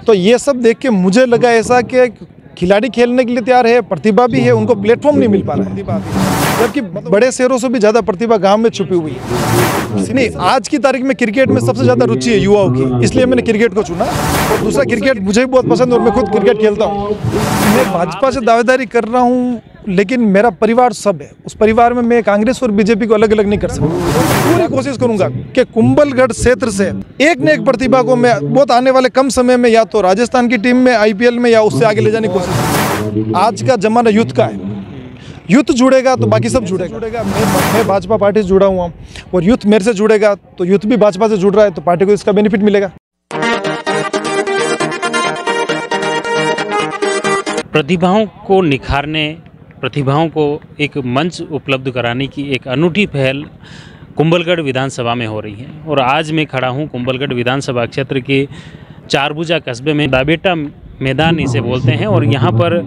तो ये सब देख के मुझे लगा ऐसा कि खिलाड़ी खेलने के लिए तैयार है, प्रतिभा भी है, उनको प्लेटफॉर्म नहीं मिल पा रहा है, जबकि बड़े शहरों से भी ज़्यादा प्रतिभा गांव में छुपी हुई है। नहीं, आज की तारीख में क्रिकेट में सबसे ज़्यादा रुचि है युवाओं की, इसलिए मैंने क्रिकेट को चुना। और दूसरा, क्रिकेट मुझे भी बहुत पसंद है और मैं खुद क्रिकेट खेलता हूँ। मैं भाजपा से दावेदारी कर रहा हूँ, लेकिन मेरा परिवार सब है, उस परिवार में मैं कांग्रेस और बीजेपी को अलग अलग नहीं कर सकता। पूरी कोशिश करूंगा कि कुंभलगढ़ क्षेत्र से एक न एक प्रतिभा को मैं बहुत आने वाले कम समय में या तो राजस्थान की टीम में, आईपीएल में, या उससे आगे ले जाने की कोशिश करूंगा। आज का जमाना यूथ का है, यूथ जुड़ेगा तो बाकी सब जुड़ेगा। मैं भाजपा पार्टी से जुड़ा हुआ हूँ और यूथ मेरे से जुड़ेगा तो यूथ भी भाजपा से जुड़ रहा है, तो पार्टी को इसका बेनिफिट मिलेगा। प्रतिभाओं को निखारने, प्रतिभाओं को एक मंच उपलब्ध कराने की एक अनूठी पहल कुंभलगढ़ विधानसभा में हो रही है। और आज मैं खड़ा हूं कुंभलगढ़ विधानसभा क्षेत्र के चारभुजा कस्बे में, दाबेटा मैदान इसे बोलते हैं। और यहां पर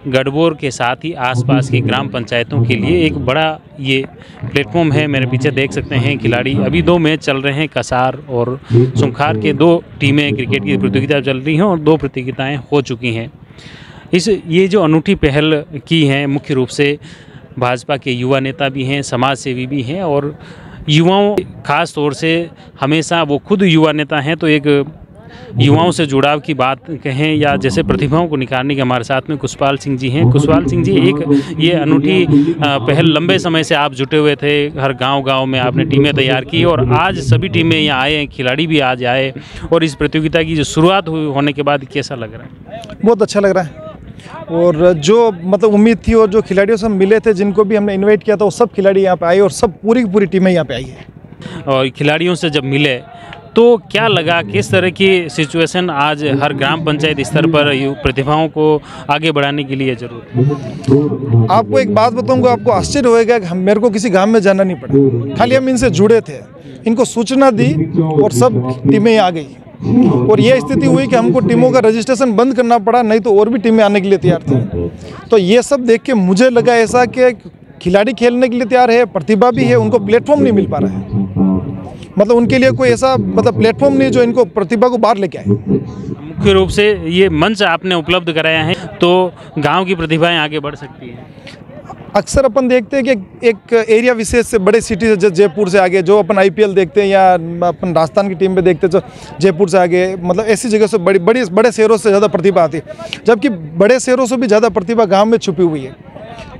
गढ़बोर के साथ ही आसपास की ग्राम पंचायतों के लिए एक बड़ा ये प्लेटफॉर्म है। मेरे पीछे देख सकते हैं खिलाड़ी, अभी 2 मैच चल रहे हैं। कसार और सुंखार के 2 टीमें क्रिकेट की प्रतियोगिता चल रही हैं और 2 प्रतियोगिताएँ हो चुकी हैं। ये जो अनूठी पहल की है, मुख्य रूप से भाजपा के युवा नेता भी हैं, समाज सेवी भी हैं और युवाओं, खास तौर से हमेशा वो खुद युवा नेता हैं, तो एक युवाओं से जुड़ाव की बात कहें या जैसे प्रतिभाओं को निखारने के हमारे साथ में कुशपाल सिंह जी हैं। कुशपाल सिंह जी, एक ये अनूठी पहल, लंबे समय से आप जुटे हुए थे, हर गांव में आपने टीमें तैयार की और आज सभी टीमें यहाँ आए हैं, खिलाड़ी भी आज आए, और इस प्रतियोगिता की जो शुरुआत होने के बाद कैसा लग रहा है? बहुत अच्छा लग रहा है। और जो मतलब उम्मीद थी और जो खिलाड़ियों से हम मिले थे, जिनको भी हमने इनवाइट किया था, वो सब खिलाड़ी यहाँ पे आए और सब पूरी की पूरी टीमें यहाँ पे आई है। और खिलाड़ियों से जब मिले तो क्या लगा, किस तरह की सिचुएशन आज हर ग्राम पंचायत स्तर पर प्रतिभाओं को आगे बढ़ाने के लिए जरूर? आपको एक बात बताऊंगा, आपको आश्चर्य होएगा कि मेरे को किसी गांव में जाना नहीं पड़ा, खाली हम इनसे जुड़े थे, इनको सूचना दी और सब टीमें आ गई। और ये स्थिति हुई कि हमको टीमों का रजिस्ट्रेशन बंद करना पड़ा, नहीं तो और भी टीमें आने के लिए तैयार थी। तो ये सब देख के मुझे लगा ऐसा कि खिलाड़ी खेलने के लिए तैयार है, प्रतिभा भी है, उनको प्लेटफॉर्म नहीं मिल पा रहा है, मतलब उनके लिए कोई ऐसा प्लेटफॉर्म नहीं जो इनको प्रतिभा को बाहर लेके आए। मुख्य रूप से ये मंच आपने उपलब्ध कराया है, तो गांव की प्रतिभाएं आगे बढ़ सकती हैं। अक्सर अपन देखते हैं कि एक एरिया विशेष से, बड़े सिटी से, जयपुर से आगे, जो अपन आईपीएल देखते हैं या अपन राजस्थान की टीम में देखते हैं, जो जयपुर से आगे, मतलब ऐसी जगह से बड़े शहरों से ज़्यादा प्रतिभा आती है, जबकि बड़े शहरों से भी ज़्यादा प्रतिभा गांव में छुपी हुई है।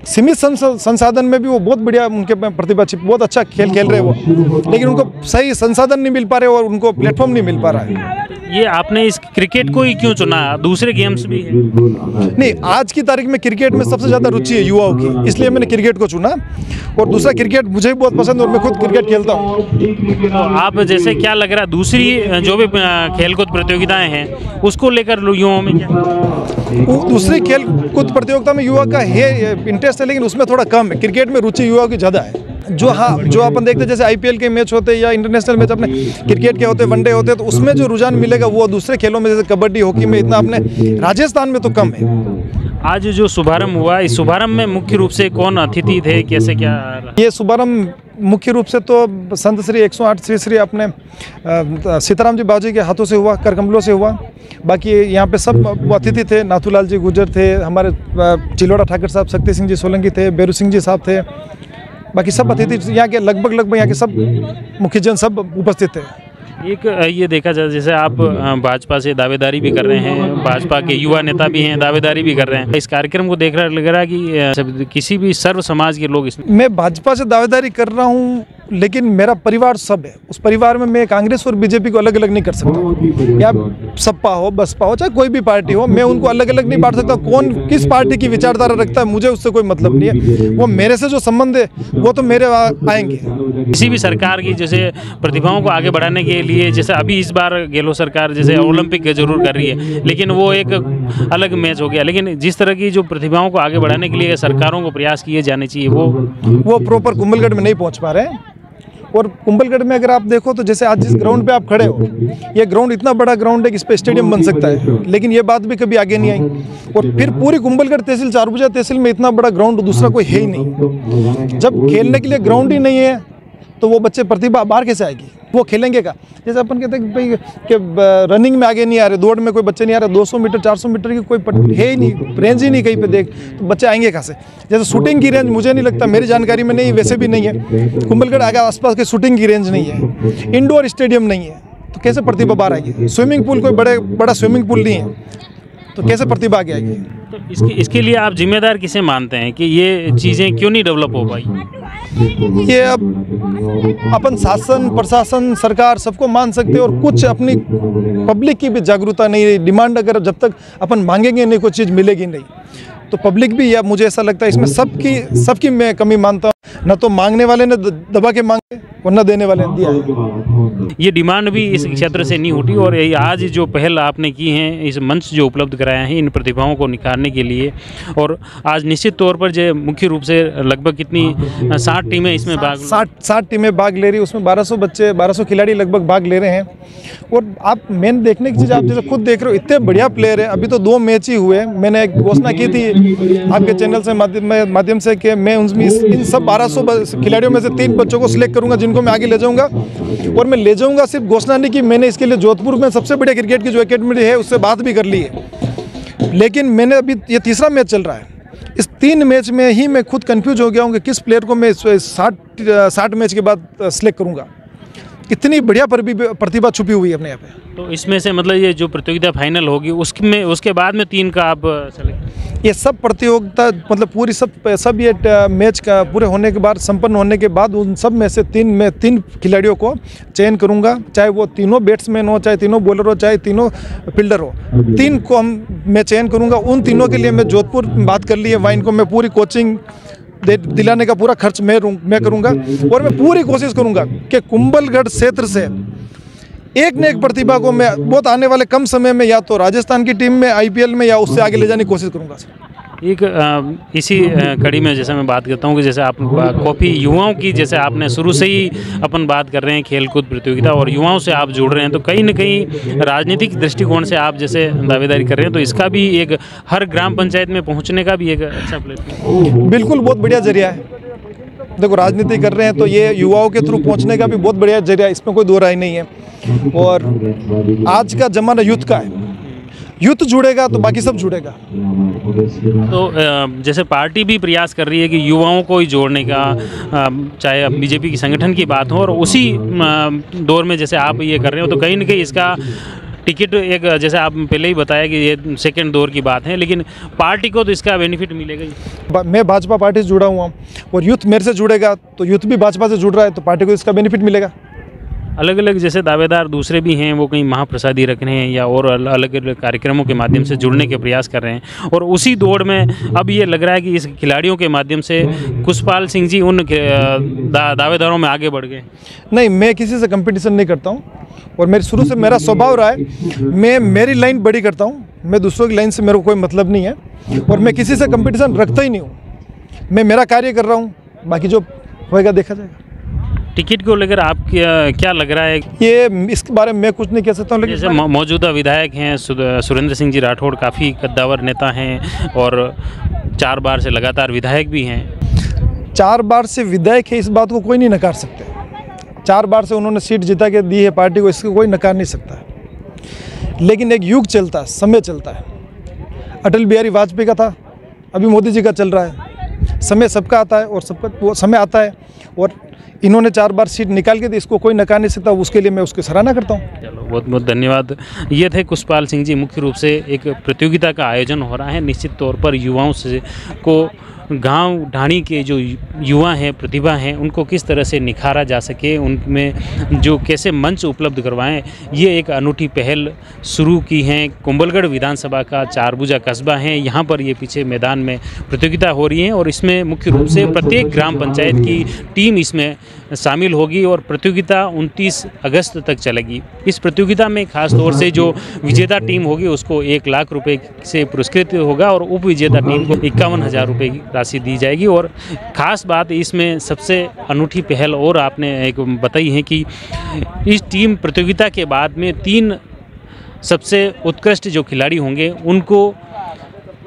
सीमित संसाधन में भी वो बहुत बढ़िया, उनके प्रतिभा बहुत अच्छा खेल रहे वो, लेकिन उनको सही संसाधन नहीं मिल पा रहे और उनको प्लेटफॉर्म नहीं मिल पा रहा है। ये आपने इस क्रिकेट को ही क्यों चुना? दूसरे गेम्स भी हैं? नहीं, आज की तारीख में क्रिकेट में सबसे ज़्यादा रुचि है युवाओं की, इसलिए मैंने क्रिकेट को चुना। और दूसरा, क्रिकेट मुझे भी बहुत पसंद है और मैं खुद क्रिकेट खेलता हूँ। तो आप जैसे क्या लग रहा है, दूसरी जो भी खेलकूद प्रतियोगिताएं हैं उसको लेकर युवाओं में क्या? दूसरी खेलकूद प्रतियोगिता में युवा का है इंटरेस्ट है, लेकिन उसमें थोड़ा कम है। क्रिकेट में रुचि युवाओं की ज़्यादा है। जो अपन देखते हैं, जैसे आईपीएल के मैच होते हैं या इंटरनेशनल मैच अपने क्रिकेट के होते हैं, वनडे होते हैं, तो उसमें जो रुझान मिलेगा वो दूसरे खेलों में, जैसे कबड्डी, हॉकी में इतना अपने राजस्थान में तो कम है। आज जो शुभारंभ हुआ, इस शुभारंभ में मुख्य रूप से कौन अतिथि थे, कैसे क्या? ये शुभारंभ मुख्य रूप से तो संत श्री 108 श्री श्री अपने सीताराम जी बाबू के हाथों से हुआ, कर कमलों से हुआ। बाकी यहाँ पे सब अतिथि थे, नाथूलाल जी गुर्जर थे, हमारे चिलोड़ा ठाकर साहब, शक्ति सिंह जी सोलंकी थे, बेरू सिंह जी साहब थे, बाकी सब अतिथि यहाँ के लगभग यहाँ के सब मुखिया सब उपस्थित थे। एक ये देखा जाए, जैसे आप भाजपा से दावेदारी भी कर रहे हैं, भाजपा के युवा नेता भी हैं, दावेदारी भी कर रहे हैं, इस कार्यक्रम को देख रहा लग रहा है कि किसी भी सर्व समाज के लोग इसमें। मैं भाजपा से दावेदारी कर रहा हूँ, लेकिन मेरा परिवार सब है, उस परिवार में मैं कांग्रेस और बीजेपी को अलग अलग नहीं कर सकता, या सपा हो, बसपा हो, चाहे कोई भी पार्टी हो, मैं उनको अलग अलग नहीं बांट सकता। कौन किस पार्टी की विचारधारा रखता है, मुझे उससे कोई मतलब नहीं है। वो मेरे से जो संबंध है वो तो मेरे आएंगे। किसी भी सरकार की जैसे प्रतिभाओं को आगे बढ़ाने के लिए, जैसे अभी इस बार गहलोत सरकार जैसे ओलंपिक जरूर कर रही है, लेकिन वो एक अलग मैच हो गया, लेकिन जिस तरह की जो प्रतिभाओं को आगे बढ़ाने के लिए सरकारों को प्रयास किए जाने चाहिए, वो प्रॉपर कुंभलगढ़ में नहीं पहुंच पा रहे हैं। और कुंभलगढ़ में अगर आप देखो तो जैसे आज जिस ग्राउंड पे आप खड़े हो, ये ग्राउंड इतना बड़ा ग्राउंड है कि इस पे स्टेडियम बन सकता है, लेकिन ये बात भी कभी आगे नहीं आई। और फिर पूरी कुंभलगढ़ तहसील, चारभुजा तहसील में इतना बड़ा ग्राउंड दूसरा कोई है ही नहीं। जब खेलने के लिए ग्राउंड ही नहीं है तो वो बच्चे प्रतिभा बाहर कैसे आएगी? वो खेलेंगे का। जैसे अपन कहते हैं कि भाई कि रनिंग में आगे नहीं आ रहे, दौड़ में कोई बच्चे नहीं आ रहे, 200 मीटर 400 मीटर की कोई है ही नहीं, रेंज ही नहीं कहीं पे देख, तो बच्चे आएंगे कहाँ से। जैसे शूटिंग की रेंज मुझे नहीं लगता, मेरी जानकारी में नहीं, वैसे भी नहीं है कुंभलगढ़ आगे आसपास की शूटिंग की रेंज नहीं है, इंडोर स्टेडियम नहीं है, तो कैसे प्रतिभा बाहर आएगी। स्विमिंग पूल कोई बड़ा स्विमिंग पूल नहीं है, तो कैसे प्रतिभा आगे आएगी। तो इसके लिए आप जिम्मेदार किसे मानते हैं कि ये चीज़ें क्यों नहीं डेवलप हो पाई? ये अब अपन शासन प्रशासन सरकार सबको मान सकते हैं, और कुछ अपनी पब्लिक की भी जागरूकता नहीं रही। डिमांड अगर जब तक अपन मांगेंगे नहीं, कोई चीज़ मिलेगी नहीं, तो पब्लिक भी, या मुझे ऐसा लगता है इसमें सबकी मैं कमी मानता हूँ। न तो मांगने वाले ने दबा के मांगे और न देने वाले ने दिया है। ये डिमांड भी इस क्षेत्र से नहीं उठी, और आज जो पहल आपने की है, इस मंच जो उपलब्ध कराया है इन प्रतिभाओं को निखारने के लिए, और आज निश्चित तौर पर जो मुख्य रूप से लगभग कितनी 60 टीमें इसमें भाग 60 टीमें भाग ले रही, उसमें 1200 बच्चे 1200 खिलाड़ी लगभग भाग ले रहे हैं। और आप मेन देखने की चीज़, आप जैसे खुद देख रहे हो, इतने बढ़िया प्लेयर है। अभी तो 2 मैच ही हुए, मैंने एक घोषणा की थी आपके चैनल से माध्यम से कि मैं इन सब 1200 खिलाड़ियों में से 3 बच्चों को सिलेक्ट करूंगा जिनको मैं आगे ले जाऊंगा। और मैं ले जाऊंगा, सिर्फ घोषणा नहीं की, मैंने इसके लिए जोधपुर में सबसे बढ़िया क्रिकेट की जो एकेडमी है उससे बात भी कर ली है। लेकिन मैंने अभी ये तीसरा मैच चल रहा है, इस 3 मैच में ही मैं खुद कंफ्यूज हो गया हूँ कि किस प्लेयर को मैं 60 मैच के बाद सिलेक्ट करूँगा। इतनी बढ़िया प्रतिभा छुपी हुई है अपने यहाँ पे। तो इसमें से मतलब ये जो प्रतियोगिता फाइनल होगी उसके बाद में 3 का आप सेलेक्ट, ये सब प्रतियोगिता मतलब पूरी सब ये मैच का पूरे होने के बाद, संपन्न होने के बाद, उन सब में से 3 खिलाड़ियों को चयन करूंगा, चाहे वो तीनों बैट्समैन हो, चाहे तीनों बॉलर हो, चाहे तीनों फील्डर हो, 3 को मैं चयन करूंगा। उन तीनों के लिए मैं जोधपुर बात कर ली है, वहाँ इनको मैं पूरी कोचिंग दिलाने का पूरा खर्च मैं करूंगा। और मैं पूरी कोशिश करूंगा कि कुंभलगढ़ क्षेत्र से एक न एक प्रतिभा को मैं बहुत आने वाले कम समय में या तो राजस्थान की टीम में IPL में या उससे आगे ले जाने की कोशिश करूंगा। एक इसी कड़ी में जैसे मैं बात करता हूँ कि जैसे आप काफ़ी युवाओं की, जैसे आपने शुरू से ही अपन बात कर रहे हैं खेलकूद प्रतियोगिता और युवाओं से आप जुड़ रहे हैं, तो कहीं ना कहीं राजनीतिक दृष्टिकोण से आप जैसे दावेदारी कर रहे हैं, तो इसका भी एक हर ग्राम पंचायत में पहुँचने का भी एक अच्छा प्लेटफॉर्म, बिल्कुल बहुत बढ़िया जरिया है। देखो राजनीति कर रहे हैं तो ये युवाओं के थ्रू पहुंचने का भी बहुत बढ़िया जरिया, इसमें कोई दो राय नहीं है। और आज का जमाना यूथ का है, यूथ जुड़ेगा तो बाकी सब जुड़ेगा। तो जैसे पार्टी भी प्रयास कर रही है कि युवाओं को ही जोड़ने का, चाहे अब बीजेपी की संगठन की बात हो, और उसी दौर में जैसे आप ये कर रहे हो, तो कहीं ना कहीं इसका टिकट एक, जैसे आप पहले ही बताया कि ये सेकंड दौर की बात है, लेकिन पार्टी को तो इसका बेनिफिट मिलेगा ही। मैं भाजपा पार्टी से जुड़ा हुआ और यूथ मेरे से जुड़ेगा, तो यूथ भी भाजपा से जुड़ रहा है, तो पार्टी को इसका बेनिफिट मिलेगा। अलग अलग जैसे दावेदार दूसरे भी हैं, वो कहीं महाप्रसादी रख रहे हैं या और अलग अलग कार्यक्रमों के माध्यम से जुड़ने के प्रयास कर रहे हैं, और उसी दौड़ में अब ये लग रहा है कि इस खिलाड़ियों के माध्यम से कुशपाल सिंह जी उन दावेदारों में आगे बढ़ गए। नहीं, मैं किसी से कंपटीशन नहीं करता हूँ, और मेरे शुरू से मेरा स्वभाव रहा है, मैं मेरी लाइन बड़ी करता हूँ, मैं दूसरों की लाइन से मेरे को कोई मतलब नहीं है, और मैं किसी से कंपटीशन रखता ही नहीं हूँ। मैं मेरा कार्य कर रहा हूँ, बाकी जो होएगा देखा जाएगा। टिकट को लेकर आप क्या लग रहा है? ये इसके बारे में मैं कुछ नहीं कह सकता हूँ, लेकिन जैसे मौजूदा विधायक हैं सुरेंद्र सिंह जी राठौड़, काफ़ी कद्दावर नेता हैं और 4 बार से लगातार विधायक भी हैं। 4 बार से विधायक है, इस बात को कोई नहीं नकार सकते। 4 बार से उन्होंने सीट जिता के दी है पार्टी को, इसको कोई नकार नहीं सकता है। लेकिन एक युग चलता है, समय चलता है। अटल बिहारी वाजपेयी का था, अभी मोदी जी का चल रहा है। समय सबका आता है और सबका वो समय आता है, और इन्होंने 4 बार सीट निकाल के दी, इसको कोई नकार नहीं सकता। उसके लिए मैं उसकी सराहना करता हूँ। चलो, बहुत बहुत धन्यवाद। ये थे कुशपाल सिंह जी। मुख्य रूप से एक प्रतियोगिता का आयोजन हो रहा है, निश्चित तौर पर युवाओं से को गांव ढाणी के जो युवा हैं, प्रतिभा हैं, उनको किस तरह से निखारा जा सके, उनमें जो कैसे मंच उपलब्ध करवाएं, ये एक अनूठी पहल शुरू की है। कुंभलगढ़ विधानसभा का 4 भुजा कस्बा है, यहाँ पर ये पीछे मैदान में प्रतियोगिता हो रही है, और इसमें मुख्य रूप से प्रत्येक ग्राम पंचायत की टीम इसमें शामिल होगी, और प्रतियोगिता 29 अगस्त तक चलेगी। इस प्रतियोगिता में खास तौर से जो विजेता टीम होगी उसको 1 लाख रुपए से पुरस्कृत होगा, और उप विजेता टीम को 51,000 रुपये की राशि दी जाएगी। और ख़ास बात इसमें सबसे अनूठी पहल और आपने एक बताई है कि इस टीम प्रतियोगिता के बाद में 3 सबसे उत्कृष्ट जो खिलाड़ी होंगे उनको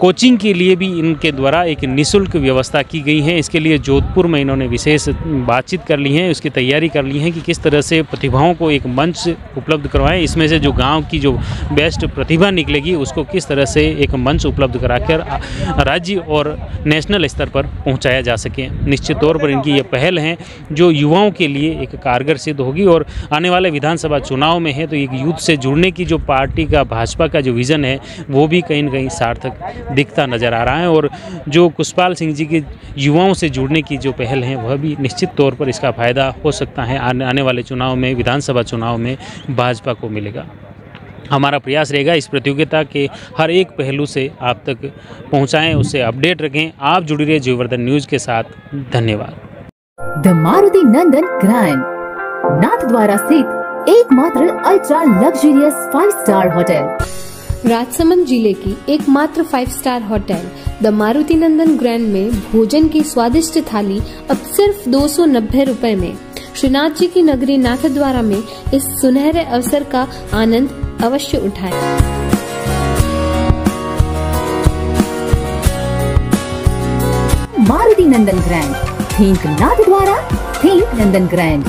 कोचिंग के लिए भी इनके द्वारा एक निःशुल्क व्यवस्था की गई है। इसके लिए जोधपुर में इन्होंने विशेष बातचीत कर ली है, उसकी तैयारी कर ली है कि किस तरह से प्रतिभाओं को एक मंच उपलब्ध करवाएं। इसमें से जो गांव की जो बेस्ट प्रतिभा निकलेगी उसको किस तरह से एक मंच उपलब्ध कराकर राज्य और नेशनल स्तर पर पहुंचाया जा सके। निश्चित तौर पर इनकी ये पहल है जो युवाओं के लिए एक कारगर सिद्ध होगी और आने वाले विधानसभा चुनाव में है तो एक यूथ से जुड़ने की जो पार्टी का भाजपा का जो विज़न है वो भी कहीं न कहीं सार्थक दिखता नज़र आ रहा है। और जो कुशपाल सिंह जी के युवाओं से जुड़ने की जो पहल है वह भी निश्चित तौर पर इसका फ़ायदा हो सकता है आने वाले चुनाव में, विधानसभा चुनाव में भाजपा को मिलेगा। हमारा प्रयास रहेगा इस प्रतियोगिता के हर एक पहलू से आप तक पहुंचाएं, उससे अपडेट रखें। आप जुड़ी रहिए जयवर्धन न्यूज़ के साथ। धन्यवाद। The Maruti Nandan grand Nathdwara स्थित एकमात्र ultra luxurious 5 star hotel. Rajsamand जिले की एकमात्र 5 star hotel the Maruti Nandan grand में भोजन की स्वादिष्ट थाली अब सिर्फ 290 रुपए में। श्रीनाथ जी की नगरी नाथद्वारा में इस सुनहरे अवसर का आनंद अवश्य उठाएं। मारुति नंदन ग्रैंड, थिंक नाथद्वारा, थिंक नंदन ग्रैंड।